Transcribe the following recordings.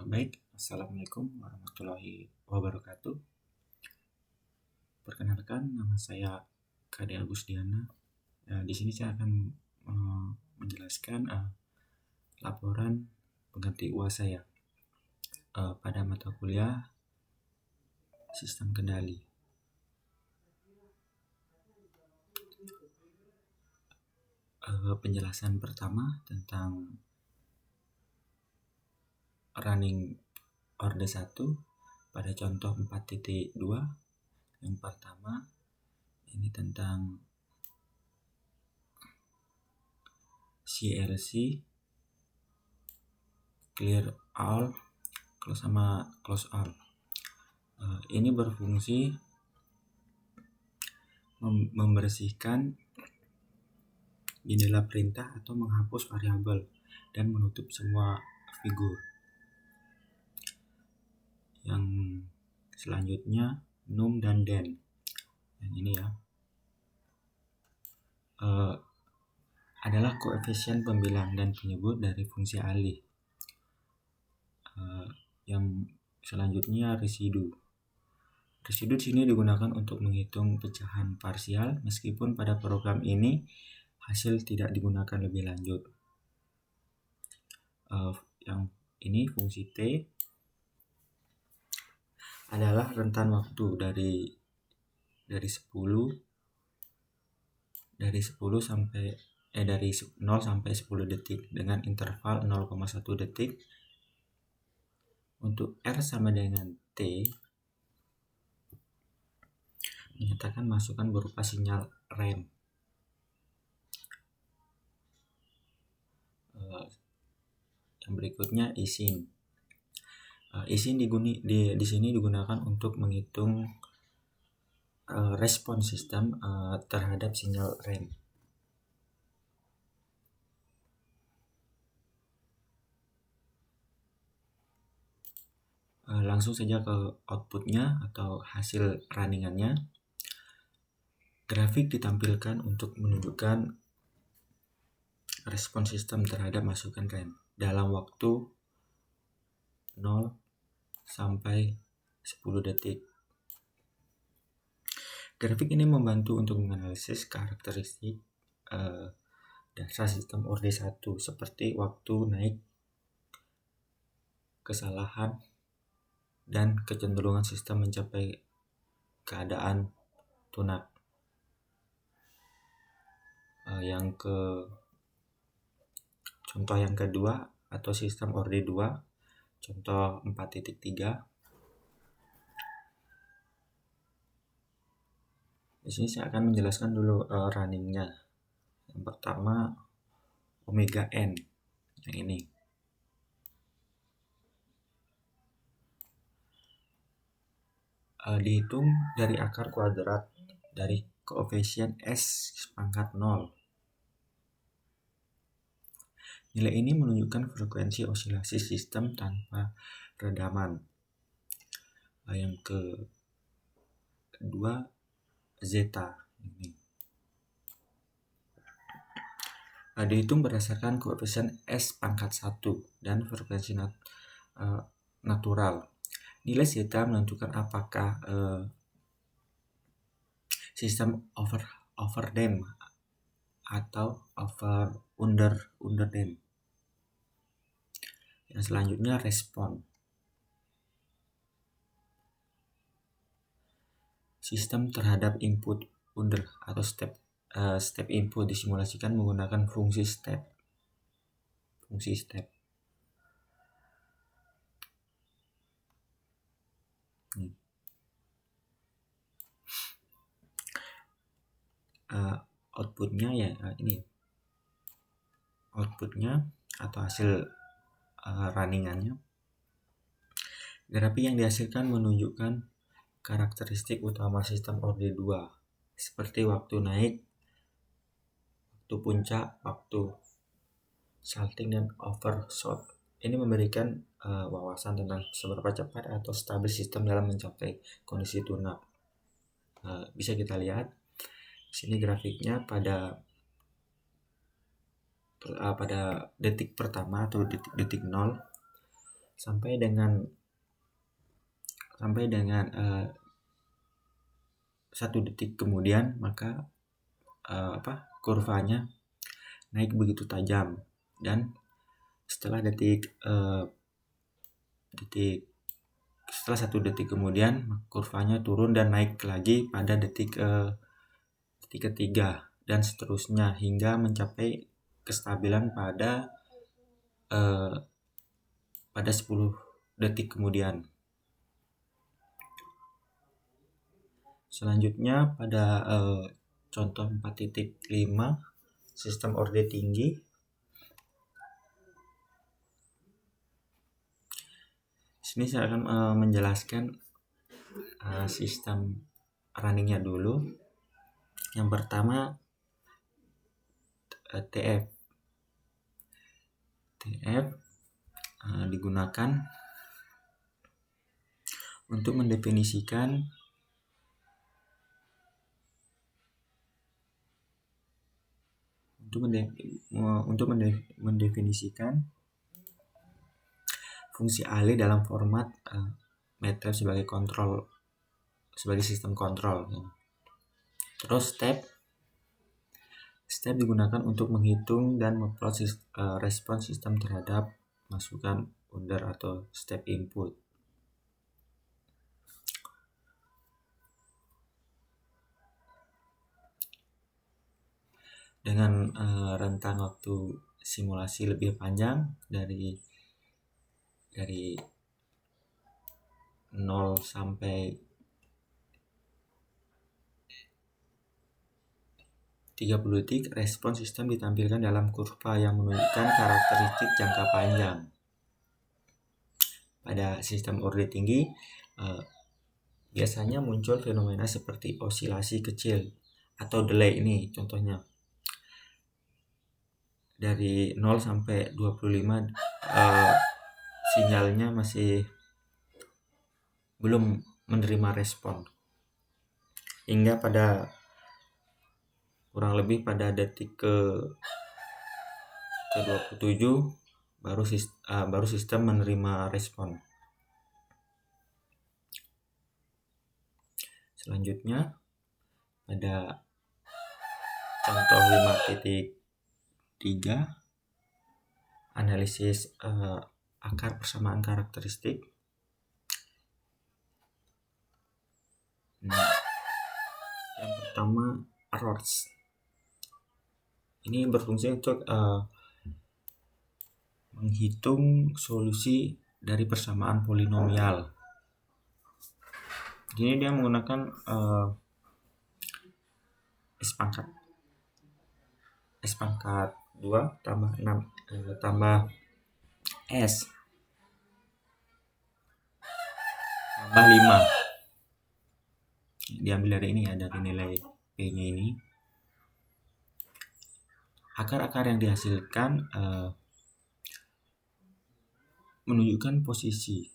Assalamualaikum warahmatullahi wabarakatuh. Perkenalkan, nama saya Kade Agusdiana. Di sini saya akan menjelaskan laporan pengganti UAS saya pada mata kuliah Sistem Kendali. Penjelasan pertama tentang running orde 1 pada contoh 4.2. Yang pertama ini tentang CLC clear all close sama close all. Ini berfungsi membersihkan jendela perintah atau menghapus variabel dan menutup semua figur. Yang selanjutnya num dan den. Yang ini ya adalah koefisien pembilang dan penyebut dari fungsi alih. Yang selanjutnya residu. Residu di sini digunakan untuk menghitung pecahan parsial meskipun pada program ini hasil tidak digunakan lebih lanjut. Yang ini fungsi T adalah rentan waktu dari 0 sampai 10 detik dengan interval 0,1 detik. Untuk R sama dengan T menyatakan masukan berupa sinyal rem. Yang berikutnya isin. Isin di sini digunakan untuk menghitung respon sistem terhadap sinyal rem. Langsung saja ke outputnya atau hasil runningannya. Grafik ditampilkan untuk menunjukkan respon sistem terhadap masukan rem dalam waktu 0 sampai 10 detik. Grafik ini membantu untuk menganalisis karakteristik dasar sistem orde 1 seperti waktu naik, kesalahan, dan kecenderungan sistem mencapai keadaan tunak. Contoh yang kedua atau sistem orde 2, contoh 4.3. Di sini saya akan menjelaskan dulu runningnya. Yang pertama omega n, yang ini. Dihitung dari akar kuadrat dari koefisien S pangkat 0. Nilai ini menunjukkan frekuensi osilasi sistem tanpa redaman. Yang kedua zeta ini. Dihitung berdasarkan koefisien S pangkat 1 dan frekuensi natural. Nilai zeta menentukan apakah sistem overdamp atau underdamp. Yang selanjutnya respon. Sistem terhadap input under atau step input disimulasikan menggunakan fungsi step. Outputnya ya ini. Outputnya atau hasil runningannya. Grafik yang dihasilkan menunjukkan karakteristik utama sistem orde 2 seperti waktu naik, waktu puncak, waktu salting, dan overshot. Ini memberikan wawasan tentang seberapa cepat atau stabil sistem dalam mencapai kondisi tunak. Bisa kita lihat sini grafiknya pada detik pertama atau detik 0 sampai dengan 1 detik kemudian, maka kurvanya naik begitu tajam, dan setelah 1 detik kemudian kurvanya turun dan naik lagi pada detik ketiga, dan seterusnya hingga mencapai kestabilan pada 10 detik kemudian. Selanjutnya pada contoh 4.5 sistem orde tinggi. Sini saya akan menjelaskan sistem runningnya dulu. Yang pertama TF digunakan untuk mendefinisikan fungsi alih dalam format MATLAB sebagai sistem kontrol. Terus step digunakan untuk menghitung dan memplot respons sistem terhadap masukan order atau step input. Dengan rentang waktu simulasi lebih panjang dari 0 sampai 30 detik, respons sistem ditampilkan dalam kurva yang menunjukkan karakteristik jangka panjang. Pada sistem orde tinggi, biasanya muncul fenomena seperti osilasi kecil atau delay. Ini contohnya. Dari 0 sampai 25 sinyalnya masih belum menerima respon. Hingga pada kurang lebih pada detik ke-27 baru sistem menerima respon. Selanjutnya pada contoh 5.3 analisis akar persamaan karakteristik. Yang pertama RORS. Ini berfungsi untuk menghitung solusi dari persamaan polinomial. Jadi dia menggunakan S pangkat 2 tambah 6 tambah S tambah 5. Diambil dari ini ya, dari nilai P-nya ini. Akar-akar yang dihasilkan menunjukkan posisi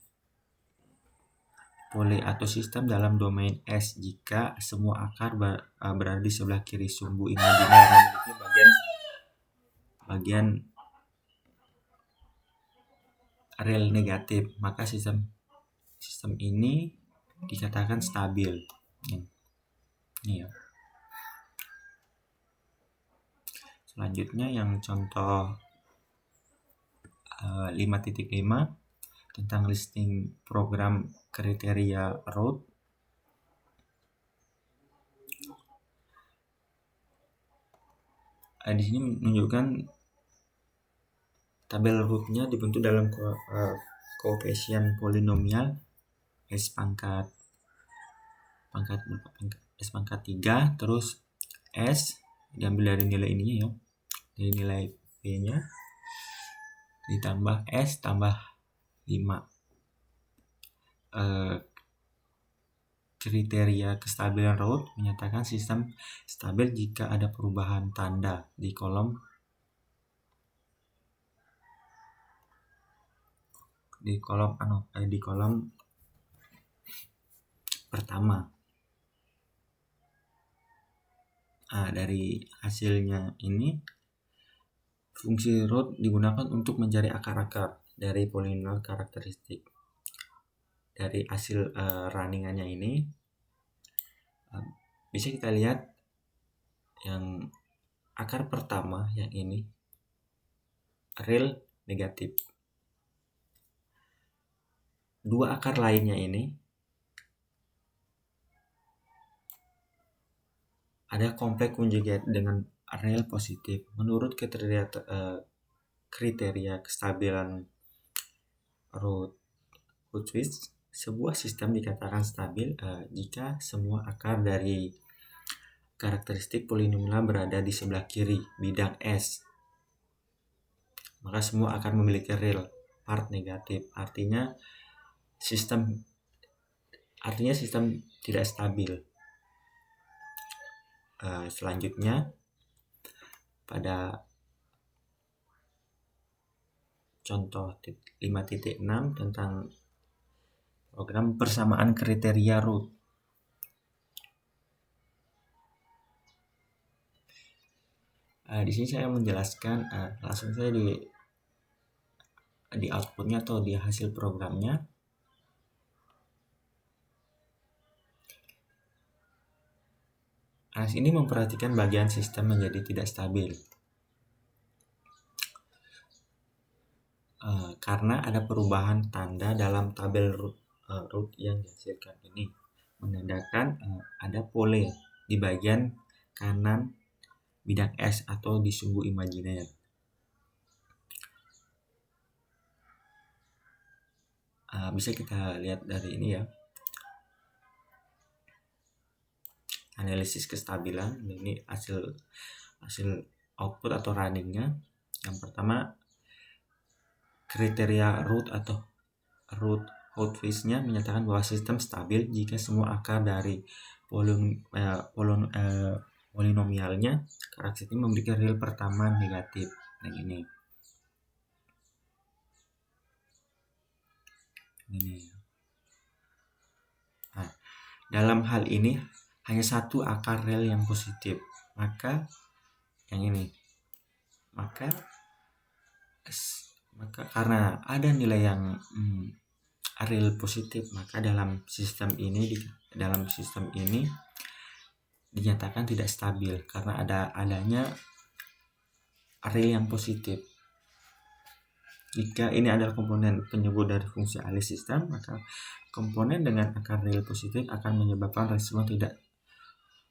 poli atau sistem dalam domain S jika semua akar berada di sebelah kiri sumbu imajiner memiliki bagian real negatif, maka sistem ini dikatakan stabil. Ini ya. Selanjutnya yang contoh 5.5 tentang listing program kriteria root. Di sini menunjukkan tabel rootnya dibentuk dalam koefisien polinomial S pangkat 3, terus S diambil dari nilai ininya ya, dari nilai P-nya ditambah S tambah 5. Kriteria kestabilan root menyatakan sistem stabil jika ada perubahan tanda di kolom pertama. Dari hasilnya ini fungsi root digunakan untuk mencari akar-akar. dari polinomial karakteristik. Dari hasil runningannya ini bisa kita lihat yang akar pertama yang ini real negatif. Dua akar lainnya ini ada kompleks conjugate dengan real positif. Menurut kriteria kestabilan Root-Swiss, sebuah sistem dikatakan stabil jika semua akar dari karakteristik polinomial berada di sebelah kiri bidang S. Maka semua akan memiliki real part negatif. Artinya sistem tidak stabil. Selanjutnya pada contoh 5.6 tentang program persamaan kriteria root. Di sini saya menjelaskan langsung saja di outputnya atau di hasil programnya. Ini memperhatikan bagian sistem menjadi tidak stabil karena ada perubahan tanda dalam tabel root yang dihasilkan ini, menandakan ada pole di bagian kanan bidang S atau di sumbu imajiner. Bisa kita lihat dari ini ya, analisis kestabilan. Ini hasil output atau runningnya. Yang pertama, kriteria root atau root Root-Swiss-nya menyatakan bahwa sistem stabil jika semua akar dari polinomialnya karakteristik memiliki real pertama negatif. Yang ini. Nah, dalam hal ini hanya satu akar real yang positif, maka yang ini. Maka karena ada nilai yang real positif, maka dalam sistem ini dinyatakan tidak stabil karena adanya real yang positif. Jika ini adalah komponen penyebut dari fungsi alis sistem, maka komponen dengan akar real positif akan menyebabkan respon tidak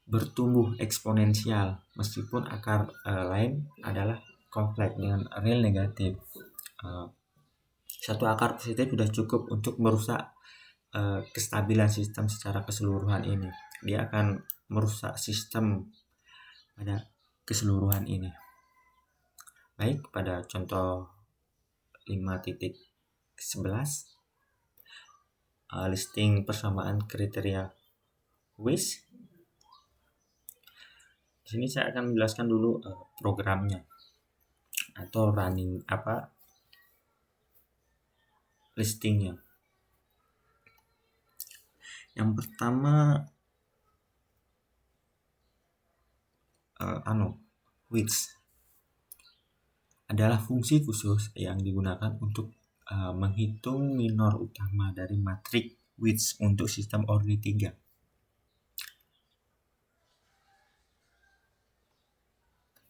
bertumbuh eksponensial, meskipun akar lain adalah kompleks dengan real negatif. Satu akar positif sudah cukup untuk merusak kestabilan sistem secara keseluruhan ini. Dia akan merusak sistem pada keseluruhan ini. Baik, pada contoh 5.11 listing persamaan kriteria Weiss. Di sini saya akan menjelaskan dulu programnya atau running listingnya. Yang pertama Weiss adalah fungsi khusus yang digunakan untuk menghitung minor utama dari matriks Weiss untuk sistem ordinal 3.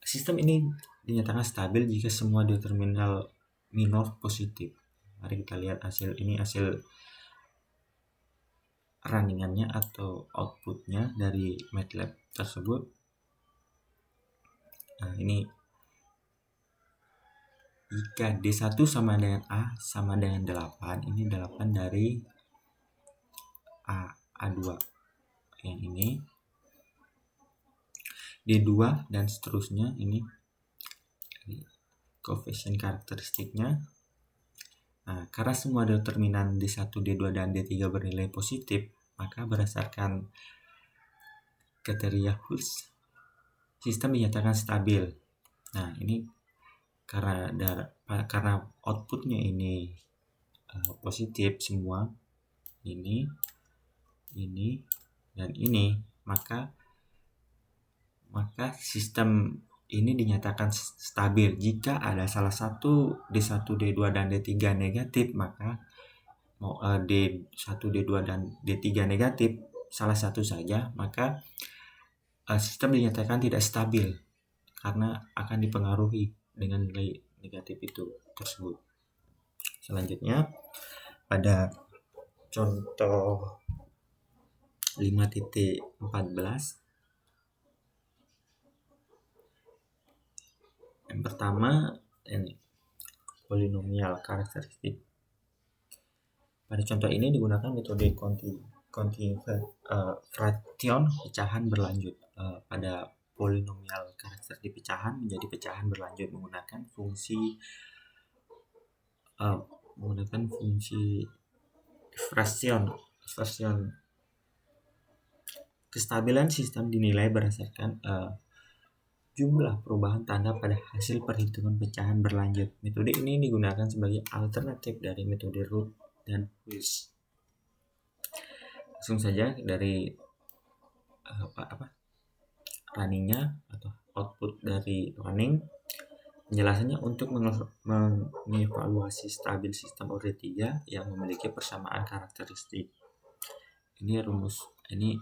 Sistem ini dinyatakan stabil jika semua determinal minor positif. Mari kita lihat hasil runningannya atau outputnya dari MATLAB tersebut. Nah, ini jika D1 sama dengan A sama dengan 8, ini 8 dari A2 yang ini, D2 dan seterusnya, ini koefisien karakteristiknya. Nah, karena semua determinan D1, D2, dan D3 bernilai positif, maka berdasarkan kriteria Weiss, sistem dinyatakan stabil. Nah, ini karena outputnya ini positif semua, ini dan ini, maka sistem ini dinyatakan stabil jika ada salah satu D1, D2, dan D3 negatif, maka D1, D2, dan D3 negatif salah satu saja, maka sistem dinyatakan tidak stabil karena akan dipengaruhi dengan nilai negatif itu tersebut. Selanjutnya pada contoh 5.14, yang pertama ini polinomial karakteristik. Pada contoh ini digunakan metode konversion pecahan berlanjut. Pada polinomial karakteristik pecahan menjadi pecahan berlanjut menggunakan fungsi diffraction. Kestabilan sistem dinilai berdasarkan jumlah perubahan tanda pada hasil perhitungan pecahan berlanjut. Metode ini digunakan sebagai alternatif dari metode root dan quiz. Langsung saja dari runningnya atau output dari running. Penjelasannya untuk mengevaluasi stabil sistem order 3 yang memiliki persamaan karakteristik. Ini rumus ini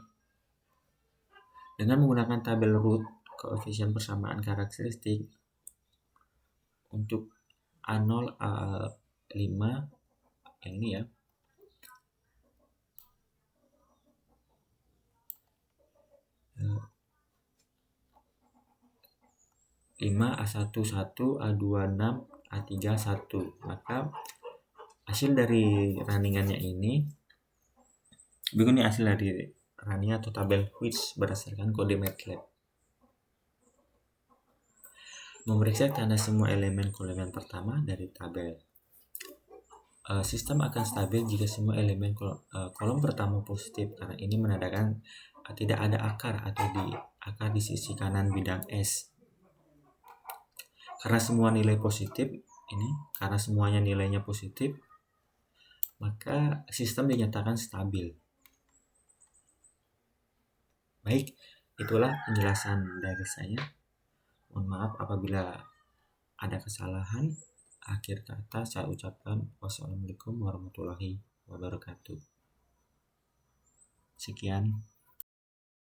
dengan menggunakan tabel root koefisien persamaan karakteristik untuk A0, A5 yang ini ya. A11, A26, A31. Maka hasil dari runningannya ini begini, hasil dari running atau tabel quiz berdasarkan kode MATLAB. Memeriksa tanda semua elemen kolom pertama dari tabel. Sistem akan stabil jika semua elemen kolom pertama positif, karena ini menandakan tidak ada akar atau akar di sisi kanan bidang S. Karena semua nilai positif ini, karena semuanya nilainya positif, maka sistem dinyatakan stabil. Baik, itulah penjelasan dari saya. Mohon maaf apabila ada kesalahan. Akhir kata saya ucapkan wassalamualaikum warahmatullahi wabarakatuh. Sekian.